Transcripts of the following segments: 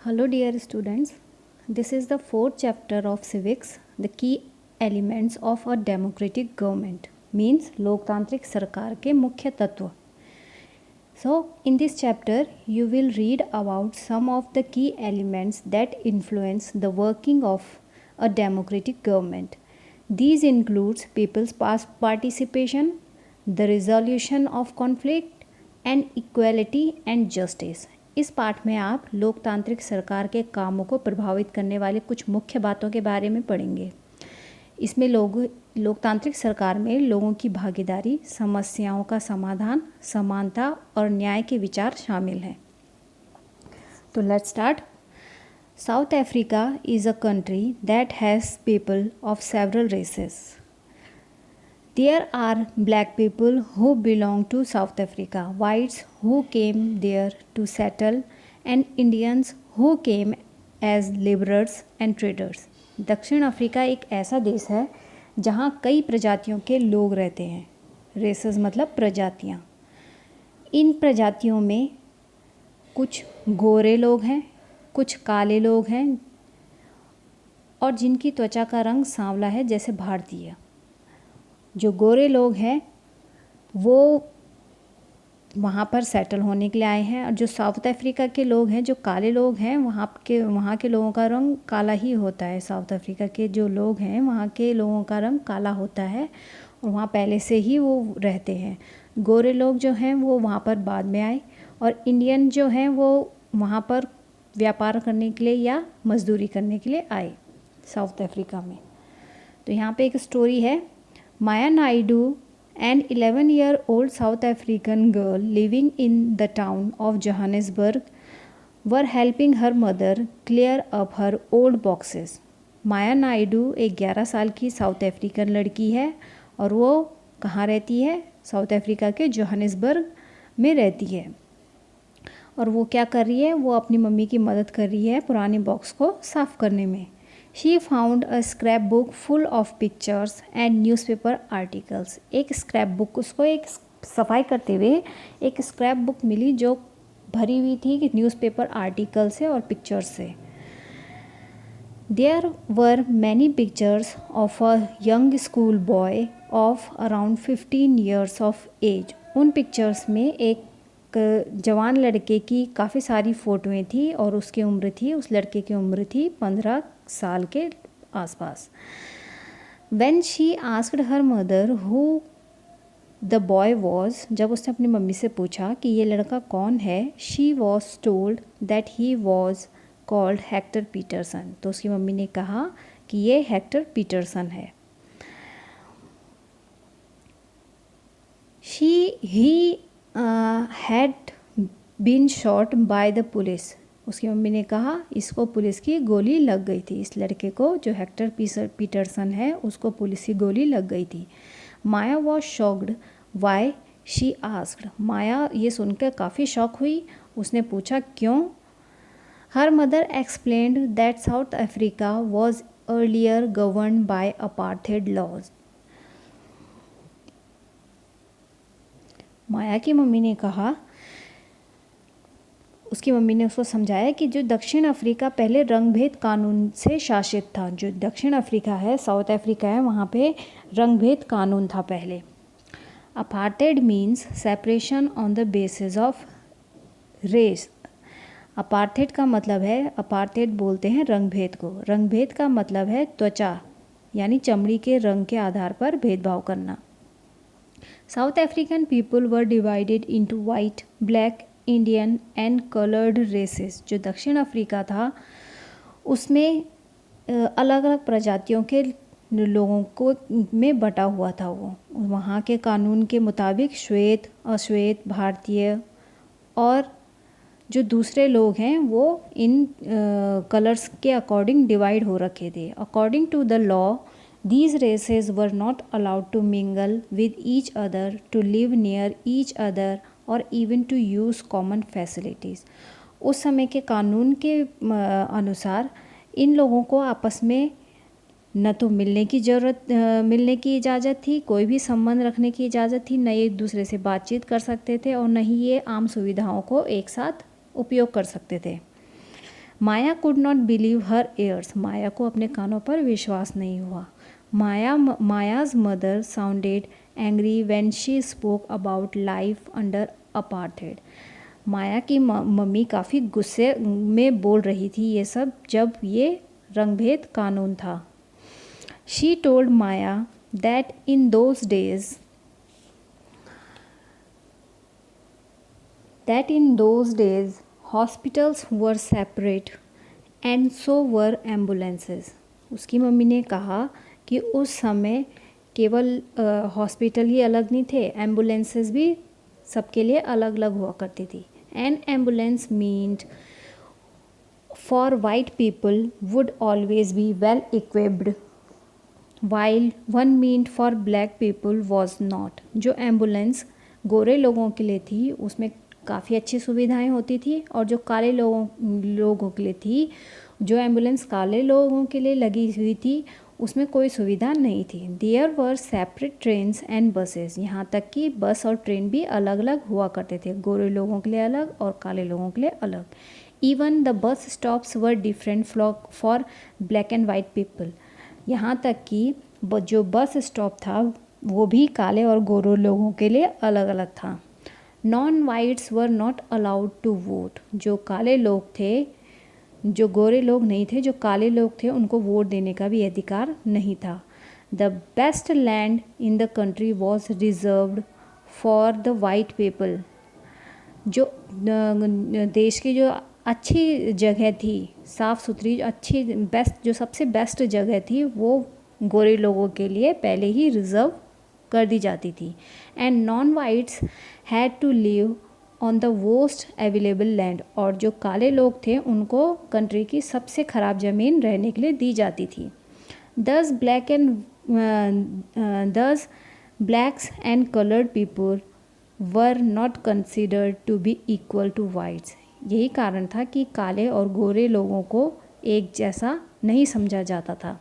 Hello dear students, this is the fourth chapter of civics, the key elements of a democratic government means लोकतांत्रिक सरकार के मुख्य तत्व. So in this chapter you will read about some of the key elements that influence the working of a democratic government. These includes people's participation, the resolution of conflict and equality and justice. इस पाठ में आप लोकतांत्रिक सरकार के कामों को प्रभावित करने वाले कुछ मुख्य बातों के बारे में पढ़ेंगे. इसमें लोकतांत्रिक सरकार में लोगों की भागीदारी, समस्याओं का समाधान, समानता और न्याय के विचार शामिल हैं. तो let's start. South Africa is a country that has people of several races. There are black people who belong to South Africa, whites who came there to settle, and Indians who came as laborers and traders. दक्षिण Africa एक ऐसा देश है जहाँ कई प्रजातियों के लोग रहते हैं. रेसेस मतलब प्रजातियाँ. इन प्रजातियों में कुछ गोरे लोग हैं, कुछ काले लोग हैं और जिनकी त्वचा का रंग सांवला है जैसे भारतीय. जो गोरे लोग हैं वो वहाँ पर सेटल होने के लिए आए हैं और जो साउथ अफ्रीका के लोग हैं, जो काले लोग हैं, वहाँ के लोगों का रंग काला ही होता है. साउथ अफ्रीका के जो लोग हैं वहाँ के लोगों का रंग काला होता है और वहाँ पहले से ही वो रहते हैं. गोरे लोग जो हैं वो वहाँ पर बाद में आए और इंडियन जो हैं वो वहाँ पर व्यापार करने के लिए या मजदूरी करने के लिए आए साउथ अफ्रीका में. तो यहाँ पे एक स्टोरी है. Maya Naidu, an 11-year-old South African girl living in the town of Johannesburg, were helping her mother clear up her old boxes. माया नायडू एक 11 साल की साउथ अफ्रीकन लड़की है और वो कहाँ रहती है? साउथ अफ्रीका के जोहानिसबर्ग में रहती है. और वो क्या कर रही है? वो अपनी मम्मी की मदद कर रही है पुराने बॉक्स को साफ़ करने में. She found a scrapbook full of pictures and newspaper articles. एक स्क्रैप बुक, उसको एक सफाई करते हुए एक स्क्रैप बुक मिली जो भरी हुई थी कि न्यूज़पेपर आर्टिकल से और पिक्चर्स से. There were many pictures of a young school boy of around 15 years of age. उन पिक्चर्स में एक जवान लड़के की काफ़ी सारी फ़ोटोएँ थी और उसकी उम्र थी, उस लड़के की उम्र थी 15 साल के आसपास. When she asked her mother who the boy was, जब उसने अपनी मम्मी से पूछा कि ये लड़का कौन है, she was told that he was called Hector Pieterson. तो उसकी मम्मी ने कहा कि ये हेक्टर पीटरसन है. He had been shot by the police. उसकी मम्मी ने कहा इसको पुलिस की गोली लग गई थी. इस लड़के को जो हेक्टर पीटरसन है उसको पुलिस की गोली लग गई थी. Maya was shocked. Why? She asked. Maya ये सुनकर काफ़ी शॉक हुई. उसने पूछा क्यों? Her mother explained that South Africa was earlier govern by apartheid laws. Maya की मम्मी ने कहा, उसकी मम्मी ने उसको समझाया कि जो दक्षिण अफ्रीका पहले रंगभेद कानून से शासित था. जो दक्षिण अफ्रीका है, साउथ अफ्रीका है, वहाँ पे रंगभेद कानून था पहले. Apartheid means separation on the basis of race. Apartheid का मतलब है, अपार्थेड बोलते हैं रंगभेद को. रंगभेद का मतलब है त्वचा यानी चमड़ी के रंग के आधार पर भेदभाव करना. South African people were divided into white, black, Indian and coloured races. जो दक्षिण अफ्रीका था उसमें अलग अलग प्रजातियों के लोगों को में बटा हुआ था. वो वहाँ के कानून के मुताबिक श्वेत, अश्वेत, भारतीय और जो दूसरे लोग हैं वो इन कलर्स के अकॉर्डिंग डिवाइड हो रखे थे. According to the law these races were not allowed to mingle with each other, to live near each other or even to use common facilities. उस समय के कानून के अनुसार इन लोगों को आपस में न तो मिलने की इजाज़त थी, कोई भी संबंध रखने की इजाज़त थी, न एक दूसरे से बातचीत कर सकते थे और न ही ये आम सुविधाओं को एक साथ उपयोग कर सकते थे. Maya could not believe her ears. Maya को अपने कानों पर विश्वास नहीं हुआ. Maya's mother sounded angry when she spoke about life under apartheid. माया की मम्मी काफ़ी गुस्से में बोल रही थी ये सब जब ये रंगभेद कानून था. She told Maya that in those days hospitals were separate and so were ambulances. उसकी मम्मी ने कहा कि उस समय केवल हॉस्पिटल ही अलग नहीं थे, एम्बुलेंसेस भी सबके लिए अलग अलग हुआ करती थी. N ambulance meant for white people would always be well equipped while one meant for black people was not. जो एम्बुलेंस गोरे लोगों के लिए थी उसमें काफ़ी अच्छी सुविधाएं होती थी, और जो काले लोगों के लिए थी, जो एम्बुलेंस काले लोगों के लिए लगी हुई थी उसमें कोई सुविधा नहीं थी. There were separate trains and buses. यहाँ तक कि बस और ट्रेन भी अलग अलग हुआ करते थे, गोरे लोगों के लिए अलग और काले लोगों के लिए अलग. Even the bus stops were different for black and white people. यहाँ तक कि जो बस स्टॉप था वो भी काले और गोरे लोगों के लिए अलग अलग था. Non whites were not allowed to vote. जो काले लोग थे, जो गोरे लोग नहीं थे, जो काले लोग थे, उनको वोट देने का भी अधिकार नहीं था. The best land in the country was reserved for the white people. जो देश की जो अच्छी जगह थी, साफ़ सुथरी अच्छी बेस्ट, जो सबसे बेस्ट जगह थी वो गोरे लोगों के लिए पहले ही रिज़र्व कर दी जाती थी. And non whites had to live on the worst available land. और जो काले लोग थे उनको कंट्री की सबसे ख़राब ज़मीन रहने के लिए दी जाती थी. दस blacks and colored people were not considered to be equal to whites. यही कारण था कि काले और गोरे लोगों को एक जैसा नहीं समझा जाता था.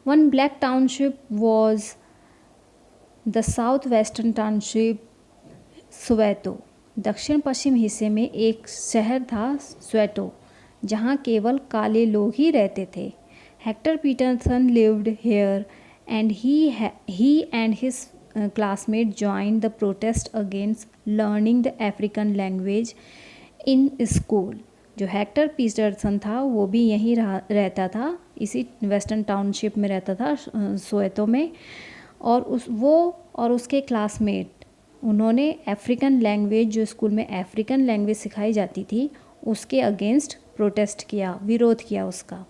One black township was the southwestern township Soweto. दक्षिण पश्चिम हिस्से में एक शहर था सोवेटो, जहाँ केवल काले लोग ही रहते थे. Hector Pieterson lived here and he and his classmate joined the protest against learning the African language in school. जो हेक्टर पीटरसन था वो भी यहीं रहता था, इसी वेस्टर्न टाउनशिप में रहता था सोवेटो में. और वो और उसके क्लासमेट, उन्होंने अफ्रीकन लैंग्वेज, जो स्कूल में अफ्रीकन लैंग्वेज सिखाई जाती थी, उसके अगेंस्ट प्रोटेस्ट किया, विरोध किया उसका.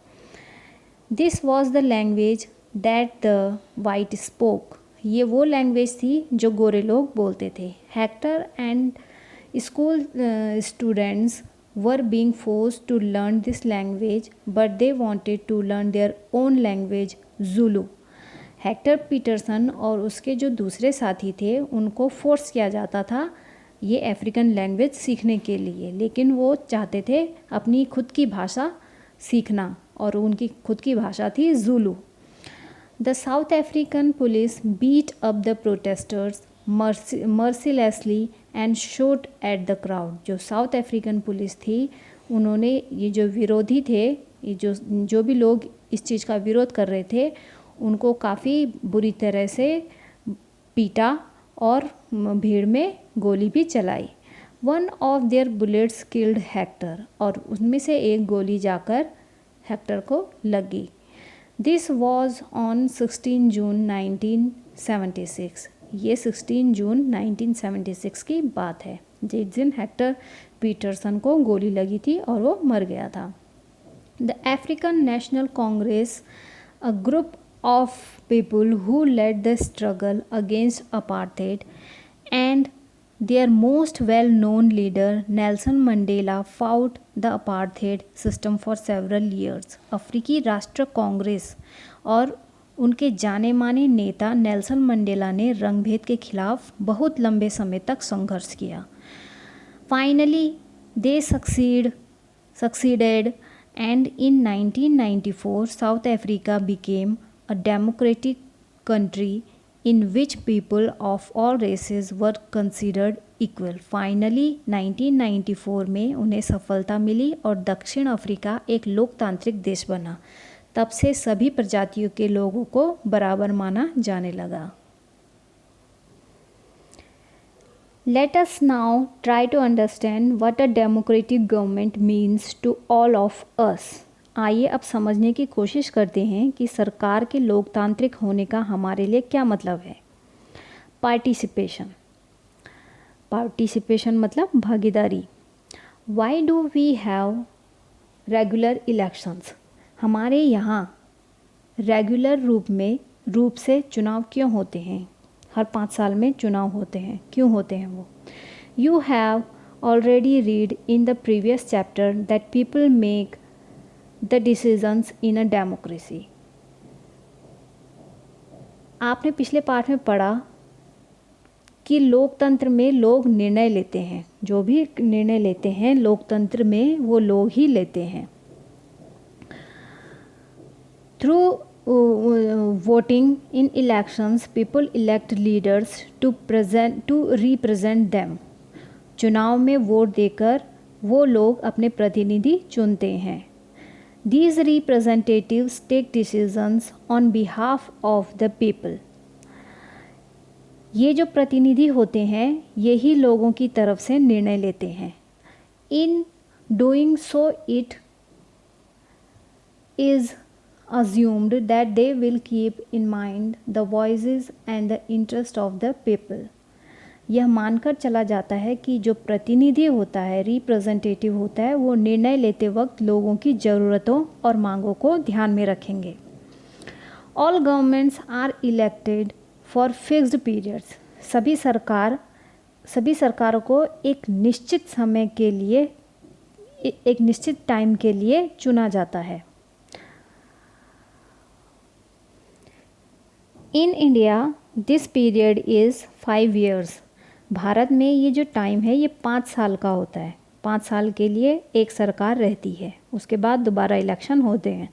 This was the language that the white spoke. ये वो लैंग्वेज थी जो गोरे लोग बोलते थे. Hector and school students were being forced to learn this language but they wanted to learn their own language Zulu. Hector Pieterson और उसके जो दूसरे साथी थे उनको फोर्स किया जाता था ये अफ्रीकन लैंग्वेज सीखने के लिए, लेकिन वो चाहते थे अपनी खुद की भाषा सीखना, और उनकी खुद की भाषा थी Zulu. The South African police beat up the protesters mercilessly and shot at the crowd. जो साउथ अफ्रीकन पुलिस थी उन्होंने ये जो विरोधी थे, ये जो भी लोग इस चीज़ का विरोध कर रहे थे, उनको काफ़ी बुरी तरह से पीटा और भीड़ में गोली भी चलाई. One of their bullets killed Hector. और उनमें से एक गोली जाकर हेक्टर को लगी. दिस वॉज ऑन 16 जून 1976. ये 16 जून 1976 की बात है, जिस दिन हेक्टर पीटरसन को गोली लगी थी और वो मर गया था. The African national Congress, a group of people who led the struggle against apartheid, and their most well-known leader Nelson Mandela fought the apartheid system for several years. अफ्रीकी राष्ट्र कांग्रेस और उनके जाने माने नेता नेल्सन मंडेला ने रंगभेद के खिलाफ बहुत लंबे समय तक संघर्ष किया. Finally, they succeeded, and in 1994 South Africa became a democratic country in which people of all races were considered equal. Finally 1994 में उन्हें सफलता मिली और दक्षिण अफ्रीका एक लोकतांत्रिक देश बना। तब से सभी प्रजातियों के लोगों को बराबर माना जाने लगा। Let us now try to understand what a democratic government means to all of us. आइए अब समझने की कोशिश करते हैं कि सरकार के लोकतांत्रिक होने का हमारे लिए क्या मतलब है। पार्टिसिपेशन मतलब भागीदारी। Why do we have regular elections? हमारे यहाँ रेगुलर रूप से चुनाव क्यों होते हैं? हर 5 साल में चुनाव होते हैं, क्यों होते हैं वो? You have already read in the previous chapter that people make the decisions in a democracy. आपने पिछले पाठ में पढ़ा कि लोकतंत्र में लोग निर्णय लेते हैं, जो भी निर्णय लेते हैं लोकतंत्र में वो लोग ही लेते हैं। Through voting in elections, people elect leaders to represent them. चुनाव में वोट देकर वो लोग अपने प्रतिनिधि चुनते हैं। These representatives take decisions on behalf of the people. ये जो प्रतिनिधि होते हैं यही लोगों की तरफ से निर्णय लेते हैं। In doing so, it is assumed that they will keep in mind the voices and the interest of the people. यह मानकर चला जाता है कि जो प्रतिनिधि होता है, रिप्रेजेंटेटिव होता है, वो निर्णय लेते वक्त लोगों की ज़रूरतों और मांगों को ध्यान में रखेंगे। All governments are elected for fixed periods. सभी सरकारों को एक निश्चित समय के लिए, एक निश्चित टाइम के लिए चुना जाता है। In India this period is 5 years. Bharat में ये जो टाइम है ये 5 साल का होता है। 5 साल के लिए एक सरकार रहती है, उसके बाद दोबारा इलेक्शन होते हैं।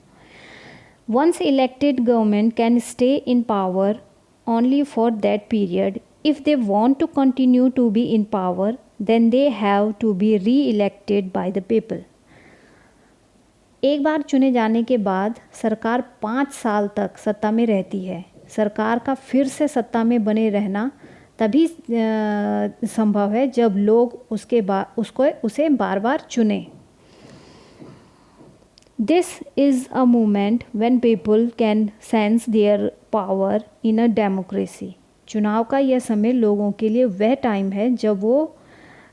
Once elected government can stay in power only for that period. If they want to continue to be in power then they have to be re elected by the people. एक बार चुने जाने के बाद सरकार 5 साल तक सत्ता में रहती है। सरकार का फिर से सत्ता में बने रहना तभी संभव है जब लोग उसे बार बार चुने। This is a moment when people can sense their power in a democracy. चुनाव का यह समय लोगों के लिए वह टाइम है जब वो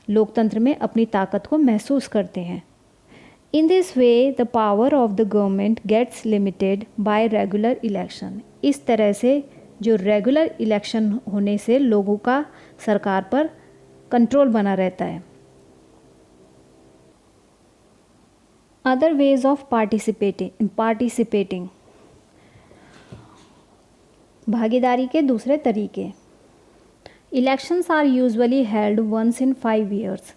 लोकतंत्र में अपनी ताकत को महसूस करते हैं। In this way, the power of the government gets limited by regular election. इस तरह से जो रेगुलर इलेक्शन होने से लोगों का सरकार पर कंट्रोल बना रहता है। Other ways of participating. भागीदारी के दूसरे तरीके। Elections are usually held once in 5 years.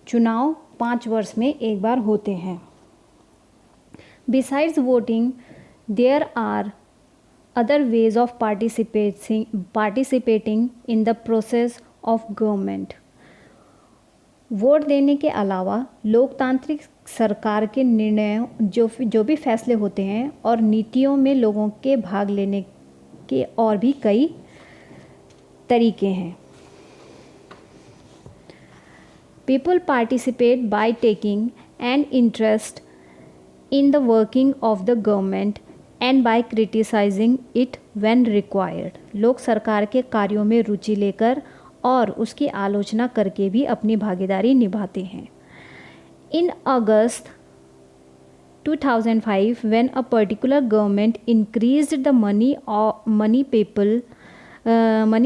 चुनाव 5 वर्ष में एक बार होते हैं। Besides voting, there are other ways of participating in the process of government. Vote देने के अलावा लोकतांत्रिक सरकार के निर्णयों जो भी फैसले होते हैं और नीतियों में लोगों के भाग लेने के और भी कई तरीके हैं। People participate by taking an interest in the working of the government and by criticizing it when required. लोग सरकार के कार्यों में रुचि लेकर और उसकी आलोचना करके भी अपनी भागीदारी निभाते हैं। In August 2005, when a particular government increased the money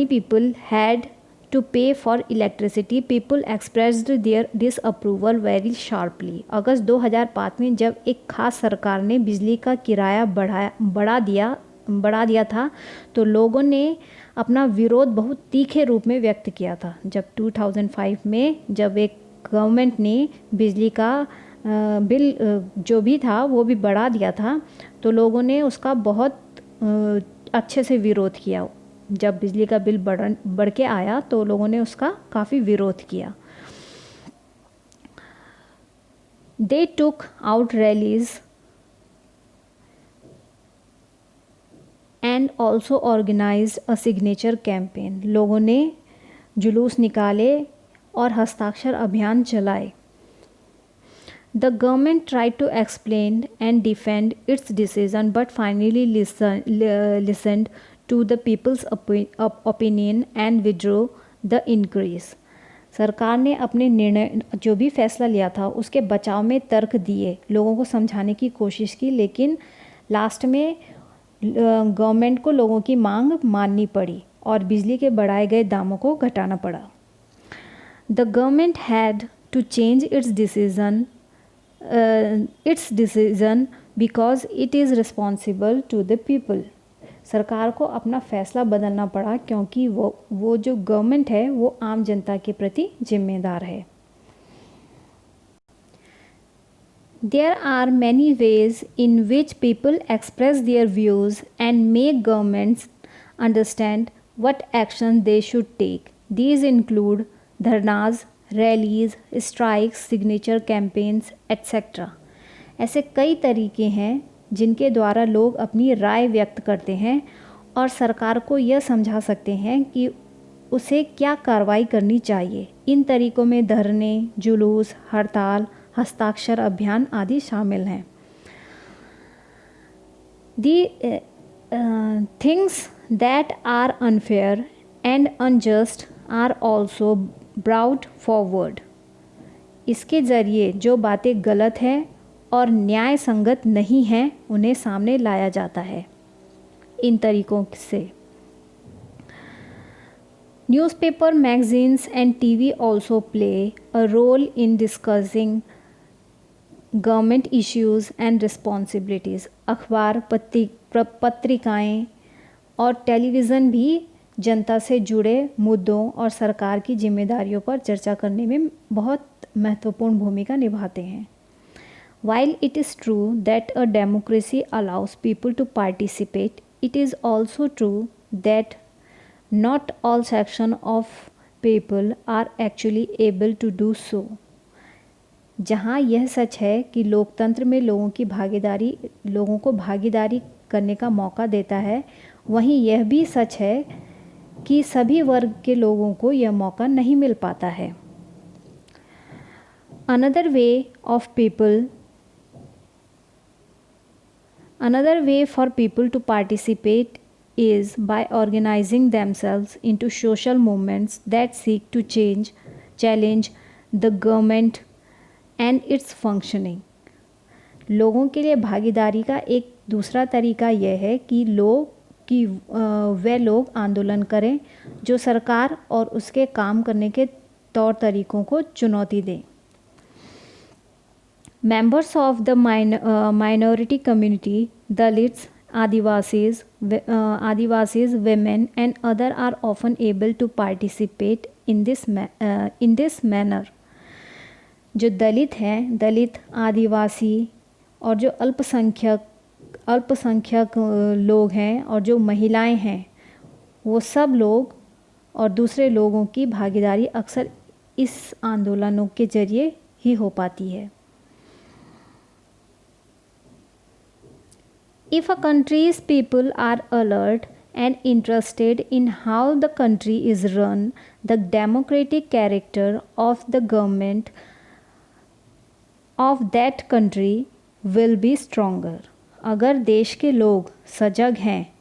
people had to pay for electricity, people expressed their disapproval very sharply. अगस्त 2005 में जब एक खास सरकार ने बिजली का किराया बढ़ा दिया था तो लोगों ने अपना विरोध बहुत तीखे रूप में व्यक्त किया था। जब 2005 में जब एक गवर्नमेंट ने बिजली का बिल जो भी था वो भी बढ़ा दिया था तो लोगों ने उसका बहुत अच्छे से विरोध किया। जब बिजली का बिल बढ़ के आया तो लोगों ने उसका काफ़ी विरोध किया. They took out rallies and also organized a signature campaign. लोगों ने जुलूस निकाले और हस्ताक्षर अभियान चलाए. The government tried to explain and defend its decision but finally listened to the people's opinion and withdrew the increase. सरकार ने अपने निर्णय जो भी फैसला लिया था उसके बचाव में तर्क दिए, लोगों को समझाने की कोशिश की, लेकिन लास्ट में गवर्नमेंट को लोगों की मांग माननी पड़ी और बिजली के बढ़ाए गए दामों को घटाना पड़ा. The government had to change its decision because it is responsible to the people. सरकार को अपना फैसला बदलना पड़ा क्योंकि वो जो गवर्नमेंट है वो आम जनता के प्रति जिम्मेदार है. There are many ways in which people express their views and make governments understand what action they should take. These include dharnas, rallies, strikes, signature campaigns, etc. ऐसे कई तरीके हैं जिनके द्वारा लोग अपनी राय व्यक्त करते हैं और सरकार को यह समझा सकते हैं कि उसे क्या कार्रवाई करनी चाहिए. इन तरीकों में धरने, जुलूस, हड़ताल, हस्ताक्षर अभियान आदि शामिल हैं. The things that are unfair and unjust are also brought forward. इसके ज़रिए जो बातें गलत हैं और न्याय संगत नहीं हैं उन्हें सामने लाया जाता है. इन तरीकों से newspaper, magazines and TV also play a role in discussing government issues and responsibilities. अखबार, पत्रिकाएँ और टेलीविज़न भी जनता से जुड़े मुद्दों और सरकार की जिम्मेदारियों पर चर्चा करने में बहुत महत्वपूर्ण भूमिका निभाते हैं. While it is true that a democracy allows people to participate, it is also true that not all sections of people are actually able to do so. जहाँ यह सच है कि लोकतंत्र में लोगों को भागीदारी करने का मौका देता है, वहीं यह भी सच है कि सभी वर्ग के लोगों को यह मौका नहीं मिल पाता है. Another way for people to participate is by organizing themselves into social movements that seek to challenge the government and its functioning. लोगों के लिए भागीदारी का एक दूसरा तरीका यह है कि वे लोग आंदोलन करें जो सरकार और उसके काम करने के तौर तरीकों को चुनौती दें. Members of the minority community, Dalits, Adivasis, women and others are often able to participate in this manner. जो दलित हैं, दलित, आदिवासी और जो अल्पसंख्यक लोग हैं और जो महिलाएं हैं, वो सब लोग और दूसरे लोगों की भागीदारी अक्सर इस आंदोलनों के जरिए ही हो पाती है. If a country's people are alert and interested in how the country is run, the democratic character of the government of that country will be stronger. अगर देश के लोग सजग हैं,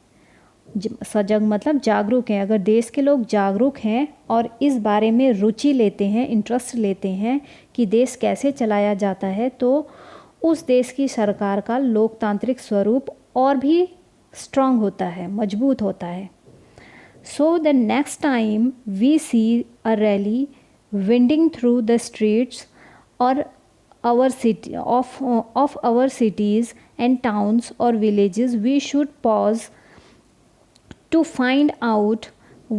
सजग मतलब जागरूक हैं, अगर देश के लोग जागरूक हैं और इस बारे में रुचि लेते हैं, इंटरेस्ट लेते हैं कि देश कैसे चलाया जाता है, तो उस देश की सरकार का लोकतांत्रिक स्वरूप और भी स्ट्रांग होता है, मजबूत होता है. So the next time we see a rally winding through the streets और of our cities and towns or villages, we should pause to find out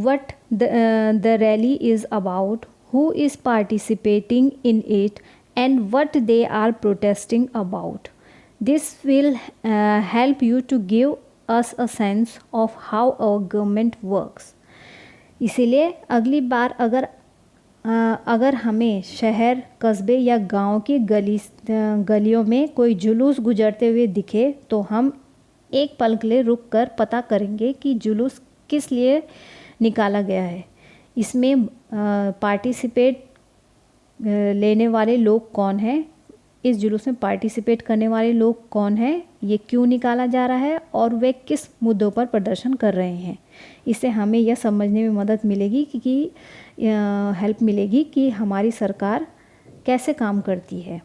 what the rally is about, who is participating in it, and what they are protesting about. This will help you to give us a sense of how our government works. इसीलिए अगली बार अगर हमें शहर, कस्बे या गांव की गलियों में कोई जुलूस गुजरते हुए दिखे तो हम एक पल के लिए रुक कर पता करेंगे कि जुलूस किस लिए निकाला गया है, इसमें पार्टिसिपेट लेने वाले लोग कौन हैं, इस जुलूस में पार्टिसिपेट करने वाले लोग कौन हैं, ये क्यों निकाला जा रहा है और वे किस मुद्दों पर प्रदर्शन कर रहे हैं। इससे हमें यह समझने में मदद मिलेगी कि हेल्प मिलेगी कि हमारी सरकार कैसे काम करती है।